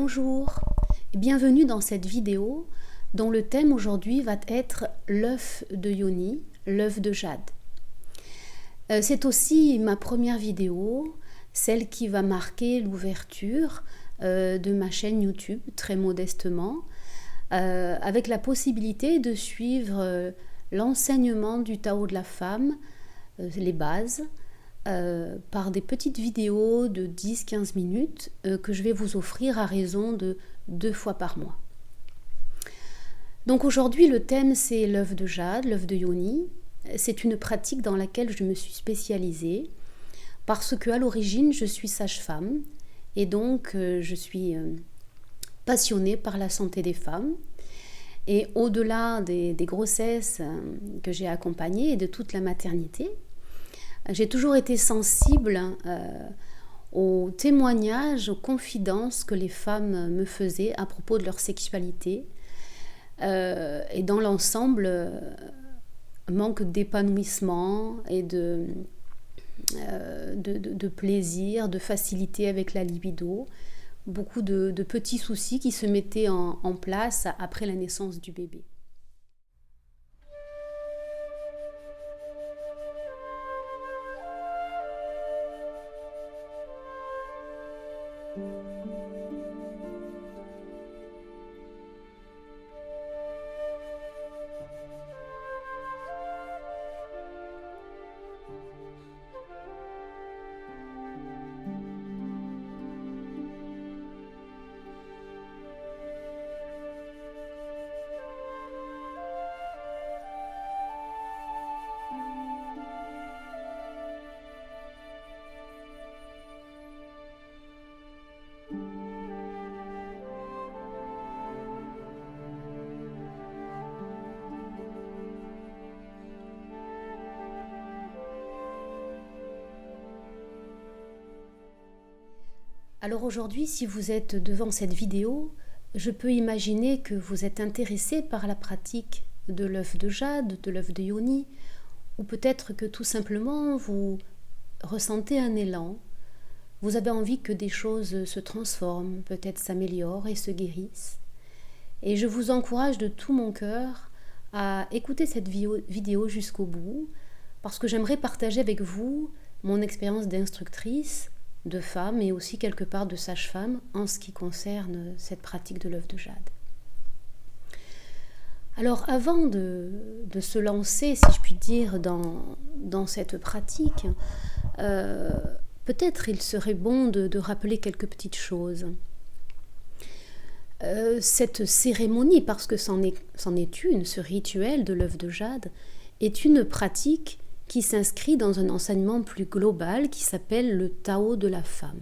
Bonjour et bienvenue dans cette vidéo dont le thème aujourd'hui va être l'œuf de Yoni, l'œuf de jade. C'est aussi ma première vidéo, celle qui va marquer l'ouverture de ma chaîne YouTube, très modestement, avec la possibilité de suivre l'enseignement du Tao de la femme, les bases, par des petites vidéos de 10-15 minutes que je vais vous offrir à raison de 2 fois par mois. Donc aujourd'hui le thème c'est l'œuf de jade, l'œuf de Yoni. C'est une pratique dans laquelle je me suis spécialisée parce qu'à l'origine je suis sage-femme et donc je suis passionnée par la santé des femmes. Et au-delà des grossesses que j'ai accompagnées et de toute la maternité, j'ai toujours été sensible aux témoignages, aux confidences que les femmes me faisaient à propos de leur sexualité et dans l'ensemble, manque d'épanouissement et de plaisir, de facilité avec la libido, beaucoup de petits soucis qui se mettaient en place après la naissance du bébé. Alors aujourd'hui, si vous êtes devant cette vidéo, je peux imaginer que vous êtes intéressé par la pratique de l'œuf de jade, de l'œuf de Yoni, ou peut-être que tout simplement vous ressentez un élan, vous avez envie que des choses se transforment, peut-être s'améliorent et se guérissent. Et je vous encourage de tout mon cœur à écouter cette vidéo jusqu'au bout, parce que j'aimerais partager avec vous mon expérience d'instructrice, de femme et aussi quelque part de sage-femme en ce qui concerne cette pratique de l'œuf de jade. Alors avant de se lancer, si je puis dire, dans cette pratique, peut-être il serait bon de rappeler quelques petites choses. Cette cérémonie, parce que c'en est une, ce rituel de l'œuf de jade, est une pratique qui s'inscrit dans un enseignement plus global qui s'appelle le Tao de la femme.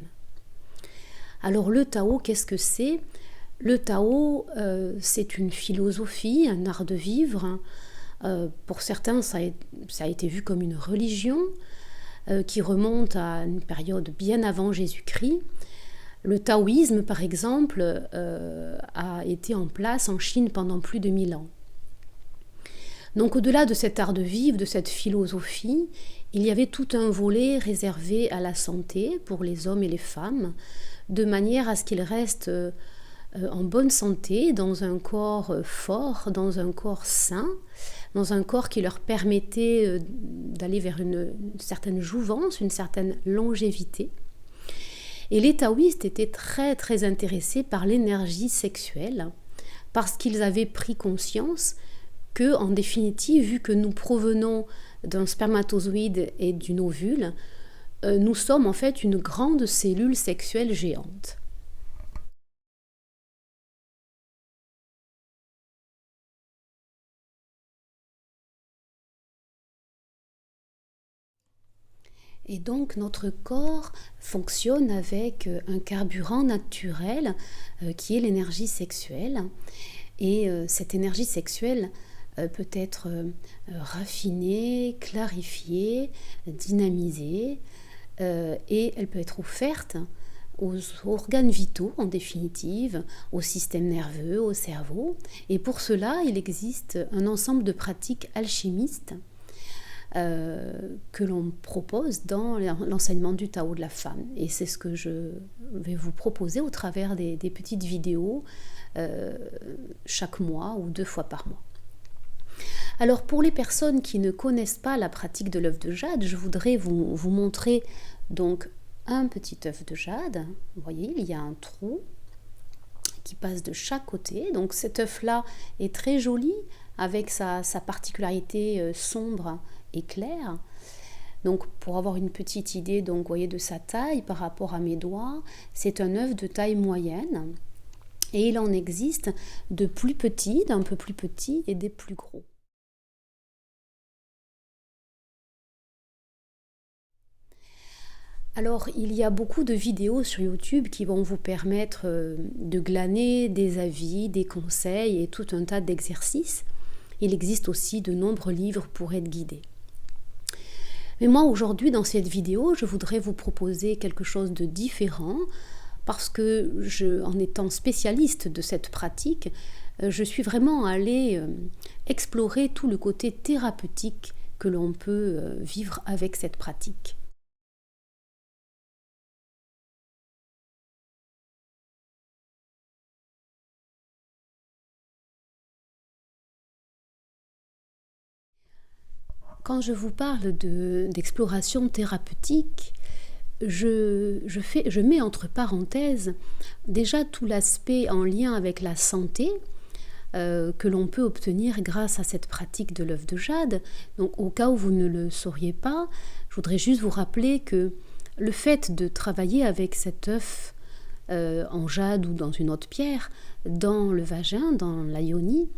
Alors le Tao, qu'est-ce que c'est ? Le Tao, c'est une philosophie, un art de vivre. Pour certains, ça a été vu comme une religion qui remonte à une période bien avant Jésus-Christ. Le taoïsme, par exemple, a été en place en Chine pendant plus de 1000 ans. Donc au-delà de cet art de vivre, de cette philosophie, il y avait tout un volet réservé à la santé pour les hommes et les femmes, de manière à ce qu'ils restent en bonne santé, dans un corps fort, dans un corps sain, dans un corps qui leur permettait d'aller vers une certaine jouvence, une certaine longévité. Et les taoïstes étaient très très intéressés par l'énergie sexuelle, parce qu'ils avaient pris conscience que, en définitive, vu que nous provenons d'un spermatozoïde et d'une ovule, nous sommes en fait une grande cellule sexuelle géante. Et donc notre corps fonctionne avec un carburant naturel qui est l'énergie sexuelle. Et cette énergie sexuelle peut être raffinée, clarifiée, dynamisée, et elle peut être offerte aux organes vitaux en définitive, au système nerveux, au cerveau. Et pour cela, il existe un ensemble de pratiques alchimistes que l'on propose dans l'enseignement du Tao de la femme. Et c'est ce que je vais vous proposer au travers des petites vidéos chaque mois ou 2 fois par mois. Alors pour les personnes qui ne connaissent pas la pratique de l'œuf de jade, je voudrais vous montrer donc un petit œuf de jade. Vous voyez, il y a un trou qui passe de chaque côté. Donc cet œuf-là est très joli avec sa particularité sombre et claire. Donc pour avoir une petite idée donc, vous voyez, de sa taille par rapport à mes doigts, c'est un œuf de taille moyenne. Et il en existe de plus petits, d'un peu plus petits et des plus gros. Alors, il y a beaucoup de vidéos sur YouTube qui vont vous permettre de glaner des avis, des conseils et tout un tas d'exercices. Il existe aussi de nombreux livres pour être guidés. Mais moi, aujourd'hui, dans cette vidéo, je voudrais vous proposer quelque chose de différent parce que, en étant spécialiste de cette pratique, je suis vraiment allée explorer tout le côté thérapeutique que l'on peut vivre avec cette pratique. Quand je vous parle d'exploration thérapeutique, je mets entre parenthèses déjà tout l'aspect en lien avec la santé que l'on peut obtenir grâce à cette pratique de l'œuf de jade. Donc au cas où vous ne le sauriez pas, je voudrais juste vous rappeler que le fait de travailler avec cet œuf en jade ou dans une autre pierre, dans le vagin, dans la yoni,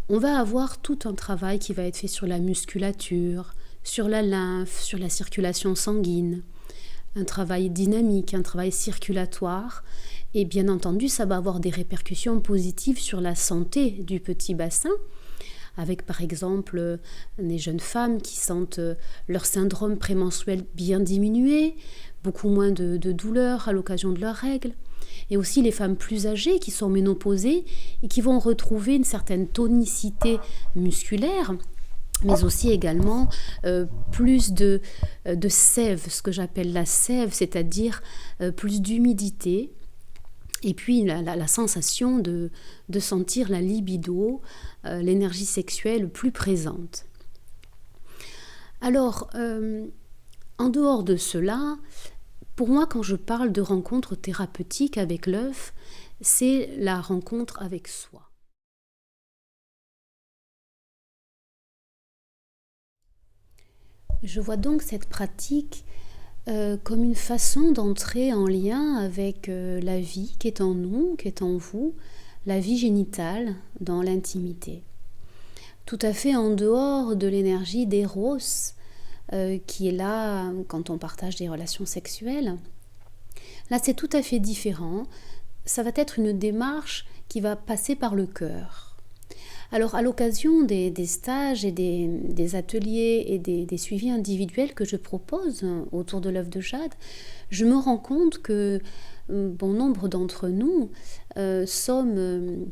on va avoir tout un travail qui va être fait sur la musculature, sur la lymphe, sur la circulation sanguine, un travail dynamique, un travail circulatoire, et bien entendu ça va avoir des répercussions positives sur la santé du petit bassin, avec par exemple des jeunes femmes qui sentent leur syndrome prémenstruel bien diminué, beaucoup moins de douleurs à l'occasion de leurs règles, et aussi les femmes plus âgées qui sont ménopausées et qui vont retrouver une certaine tonicité musculaire, mais aussi également plus de sève, ce que j'appelle la sève, c'est-à-dire plus d'humidité, et puis la sensation de sentir la libido, l'énergie sexuelle plus présente. Alors, en dehors de cela, pour moi, quand je parle de rencontre thérapeutique avec l'œuf, c'est la rencontre avec soi. Je vois donc cette pratique comme une façon d'entrer en lien avec la vie qui est en nous, qui est en vous, la vie génitale dans l'intimité. Tout à fait en dehors de l'énergie d'éros qui est là quand on partage des relations sexuelles. Là, c'est tout à fait différent. Ça va être une démarche qui va passer par le cœur. Alors, à l'occasion des stages et des ateliers et des suivis individuels que je propose autour de l'œuf de jade, je me rends compte que bon nombre d'entre nous sommes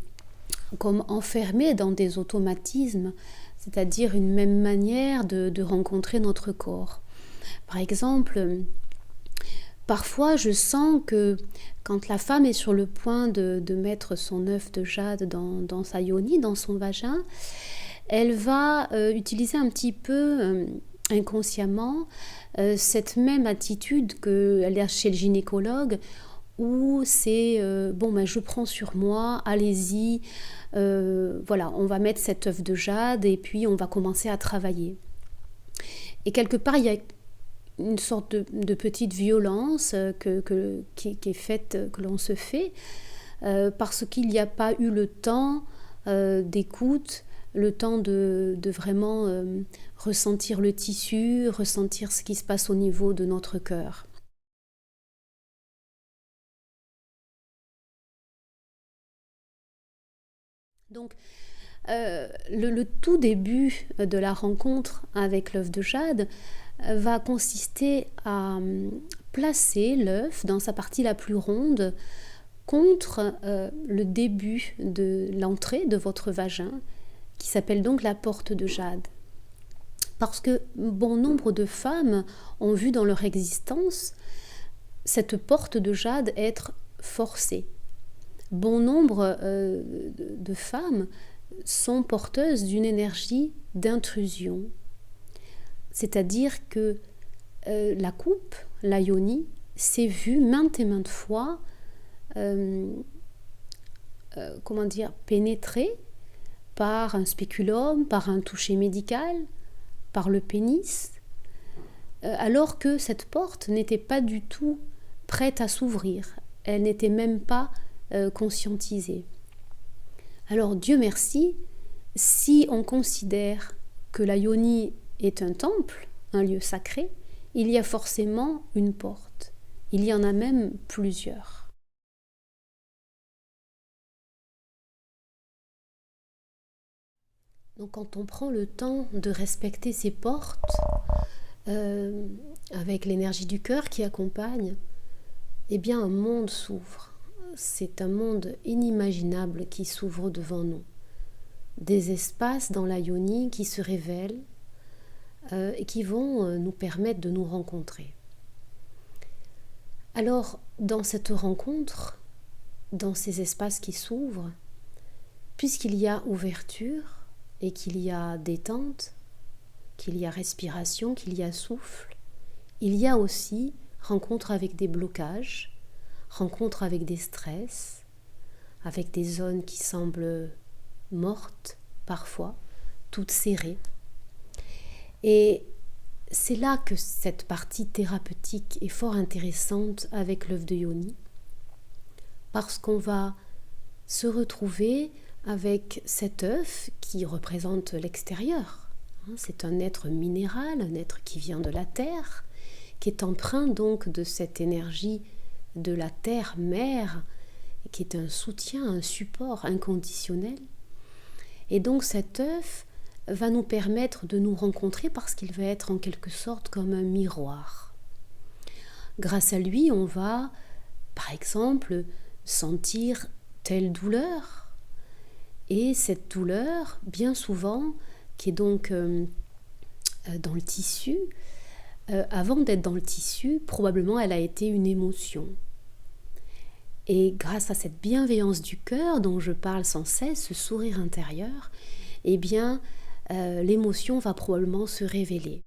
comme enfermés dans des automatismes, c'est-à-dire une même manière de rencontrer notre corps. Par exemple, parfois je sens que quand la femme est sur le point de mettre son œuf de jade dans sa yoni, dans son vagin, elle va utiliser un petit peu inconsciemment cette même attitude qu'elle a chez le gynécologue, où c'est je prends sur moi, allez-y, voilà, on va mettre cet œuf de jade et puis on va commencer à travailler. Et quelque part, il y a une sorte de petite violence qui est faite, que l'on se fait, parce qu'il n'y a pas eu le temps d'écoute, le temps de vraiment ressentir le tissu, ressentir ce qui se passe au niveau de notre cœur. Donc, le tout début de la rencontre avec l'œuf de jade va consister à placer l'œuf dans sa partie la plus ronde contre le début de l'entrée de votre vagin, qui s'appelle donc la porte de jade. Parce que bon nombre de femmes ont vu dans leur existence cette porte de jade être forcée. Bon nombre de femmes sont porteuses d'une énergie d'intrusion. C'est-à-dire que la coupe, la yoni, s'est vue maintes et maintes fois pénétrée par un spéculum, par un toucher médical, par le pénis, alors que cette porte n'était pas du tout prête à s'ouvrir. Elle n'était même pas conscientisée. Alors Dieu merci, si on considère que la yoni est un temple, un lieu sacré, il y a forcément une porte. Il y en a même plusieurs. Donc quand on prend le temps de respecter ces portes, avec l'énergie du cœur qui accompagne, eh bien un monde s'ouvre. C'est un monde inimaginable qui s'ouvre devant nous. Des espaces dans la yoni qui se révèlent et qui vont nous permettre de nous rencontrer. Alors, dans cette rencontre, dans ces espaces qui s'ouvrent, puisqu'il y a ouverture et qu'il y a détente, qu'il y a respiration, qu'il y a souffle, il y a aussi rencontre avec des blocages, rencontre avec des stress, avec des zones qui semblent mortes parfois, toutes serrées. Et c'est là que cette partie thérapeutique est fort intéressante avec l'œuf de yoni, parce qu'on va se retrouver avec cet œuf qui représente l'extérieur. C'est un être minéral, un être qui vient de la terre, qui est empreint donc de cette énergie de la terre-mère, qui est un soutien, un support inconditionnel. Et donc cet œuf va nous permettre de nous rencontrer parce qu'il va être en quelque sorte comme un miroir. Grâce à lui, on va, par exemple, sentir telle douleur. Et cette douleur, bien souvent, qui est donc dans le tissu, avant d'être dans le tissu, probablement elle a été une émotion. Et grâce à cette bienveillance du cœur dont je parle sans cesse, ce sourire intérieur, eh bien, l'émotion va probablement se révéler.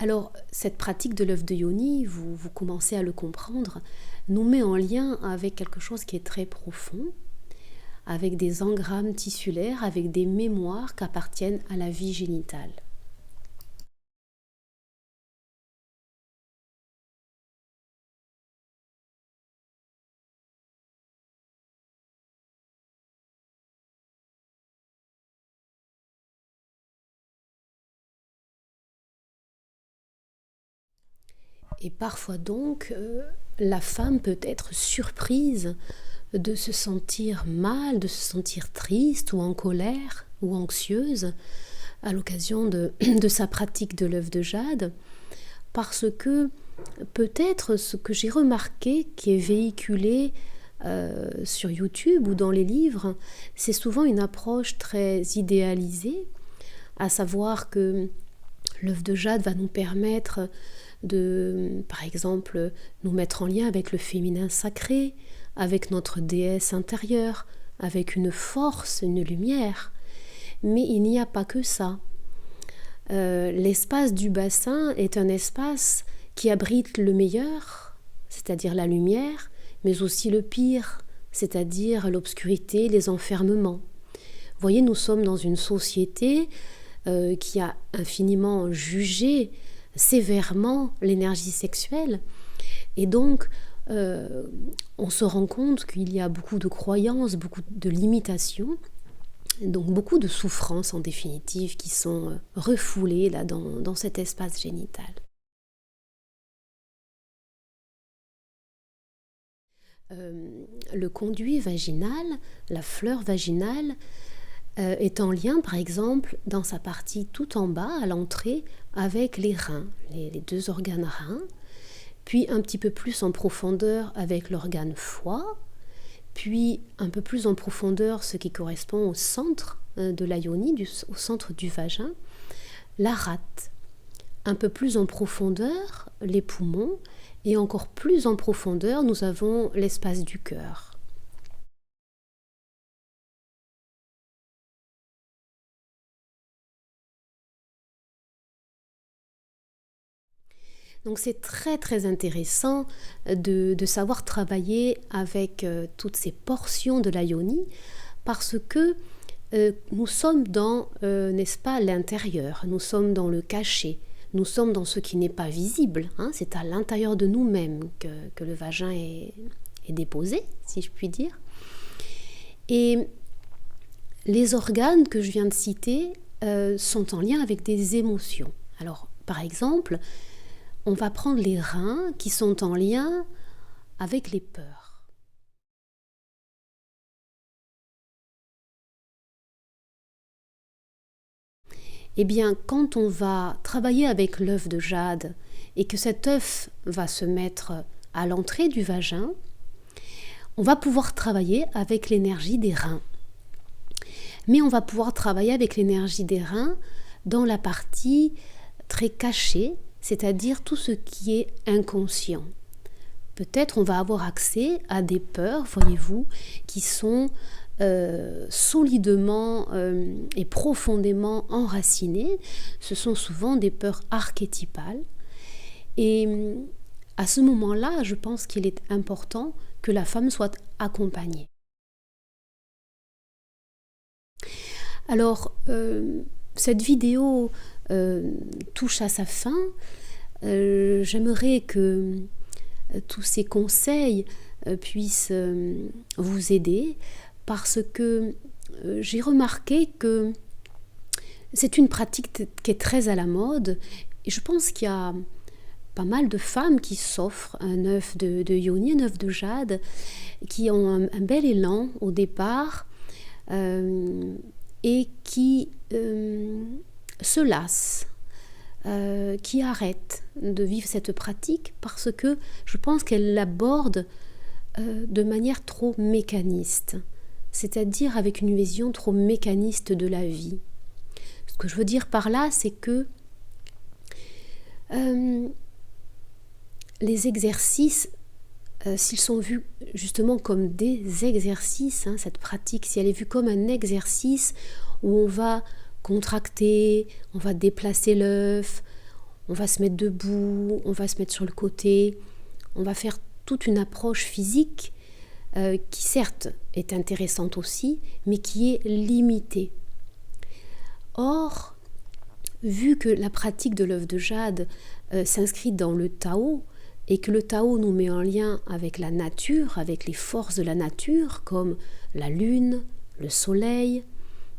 Alors, cette pratique de l'œuf de yoni, vous commencez à le comprendre, nous met en lien avec quelque chose qui est très profond, avec des engrammes tissulaires, avec des mémoires qui appartiennent à la vie génitale. Et parfois donc, la femme peut être surprise de se sentir mal, de se sentir triste ou en colère ou anxieuse à l'occasion de sa pratique de l'œuf de jade, parce que peut-être ce que j'ai remarqué qui est véhiculé sur YouTube ou dans les livres, c'est souvent une approche très idéalisée, à savoir que l'œuf de jade va nous permettre de, par exemple, nous mettre en lien avec le féminin sacré, avec notre déesse intérieure, avec une force, une lumière. Mais il n'y a pas que ça. L'espace du bassin est un espace qui abrite le meilleur, c'est-à-dire la lumière, mais aussi le pire, c'est-à-dire l'obscurité, les enfermements. Vous voyez, nous sommes dans une société qui a infiniment jugé sévèrement l'énergie sexuelle, et donc on se rend compte qu'il y a beaucoup de croyances, beaucoup de limitations, donc beaucoup de souffrances en définitive qui sont refoulées là dans cet espace génital. Le conduit vaginal, la fleur vaginale, est en lien, par exemple, dans sa partie tout en bas, à l'entrée, avec les reins, les deux organes reins. puis un petit peu plus en profondeur avec l'organe foie, puis un peu plus en profondeur ce qui correspond au centre de la yoni, au centre du vagin, la rate. Un peu plus en profondeur, les poumons, et encore plus en profondeur, nous avons l'espace du cœur. Donc c'est très très intéressant de savoir travailler avec toutes ces portions de la yoni parce que nous sommes dans, n'est-ce pas, l'intérieur, nous sommes dans le caché, nous sommes dans ce qui n'est pas visible, hein, c'est à l'intérieur de nous-mêmes que le vagin est déposé, si je puis dire. Et les organes que je viens de citer sont en lien avec des émotions. Alors par exemple, on va prendre les reins qui sont en lien avec les peurs. Eh bien, quand on va travailler avec l'œuf de jade et que cet œuf va se mettre à l'entrée du vagin, on va pouvoir travailler avec l'énergie des reins. Mais on va pouvoir travailler avec l'énergie des reins dans la partie très cachée, c'est-à-dire tout ce qui est inconscient. Peut-être on va avoir accès à des peurs, voyez-vous, qui sont solidement et profondément enracinées. Ce sont souvent des peurs archétypales. Et à ce moment-là, je pense qu'il est important que la femme soit accompagnée. Alors, cette vidéo touche à sa fin. J'aimerais que tous ces conseils puissent vous aider parce que j'ai remarqué que c'est une pratique qui est très à la mode et je pense qu'il y a pas mal de femmes qui s'offrent un œuf de yoni, un œuf de jade, qui ont un bel élan au départ et qui se lassent, qui arrêtent de vivre cette pratique parce que je pense qu'elle l'aborde de manière trop mécaniste, c'est-à-dire avec une vision trop mécaniste de la vie. Ce que je veux dire par là, c'est que les exercices, s'ils sont vus justement comme des exercices, hein, cette pratique, si elle est vue comme un exercice où on va contracter, on va déplacer l'œuf, on va se mettre debout, on va se mettre sur le côté, on va faire toute une approche physique qui certes est intéressante aussi, mais qui est limitée. Or, vu que la pratique de l'œuf de jade s'inscrit dans le Tao, et que le Tao nous met en lien avec la nature, avec les forces de la nature, comme la lune, le soleil,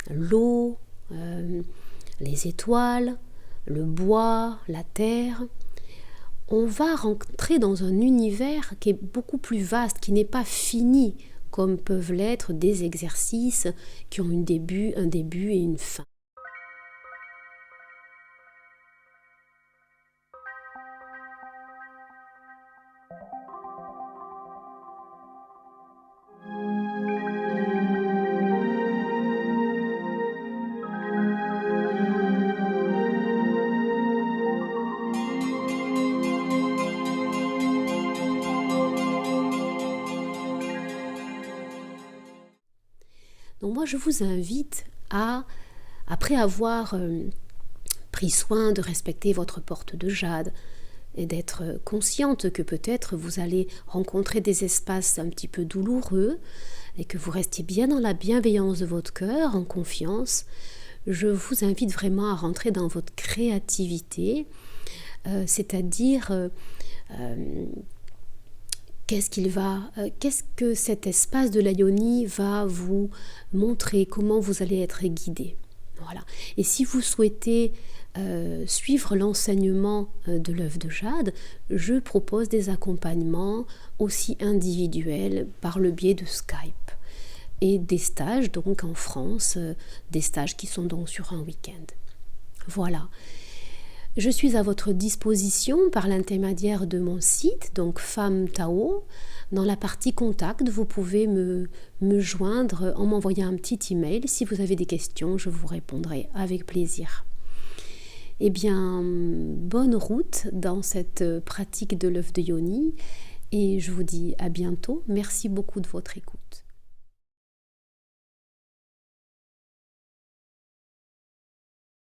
l'eau, les étoiles, le bois, la terre, on va rentrer dans un univers qui est beaucoup plus vaste, qui n'est pas fini, comme peuvent l'être des exercices qui ont un début et une fin. Donc moi, je vous invite à, après avoir pris soin de respecter votre porte de jade et d'être consciente que peut-être vous allez rencontrer des espaces un petit peu douloureux et que vous restiez bien dans la bienveillance de votre cœur, en confiance, je vous invite vraiment à rentrer dans votre créativité, c'est-à-dire qu'est-ce que cet espace de la yoni va vous montrer, comment vous allez être guidé. Voilà. Et si vous souhaitez suivre l'enseignement de l'œuf de jade, je propose des accompagnements aussi individuels par le biais de Skype et des stages donc en France, des stages qui sont donc sur un week-end. Voilà. Je suis à votre disposition par l'intermédiaire de mon site, donc Femme Tao. Dans la partie contact, vous pouvez me joindre en m'envoyant un petit email. Si vous avez des questions, je vous répondrai avec plaisir. Eh bien, bonne route dans cette pratique de l'œuf de Yoni et je vous dis à bientôt. Merci beaucoup de votre écoute.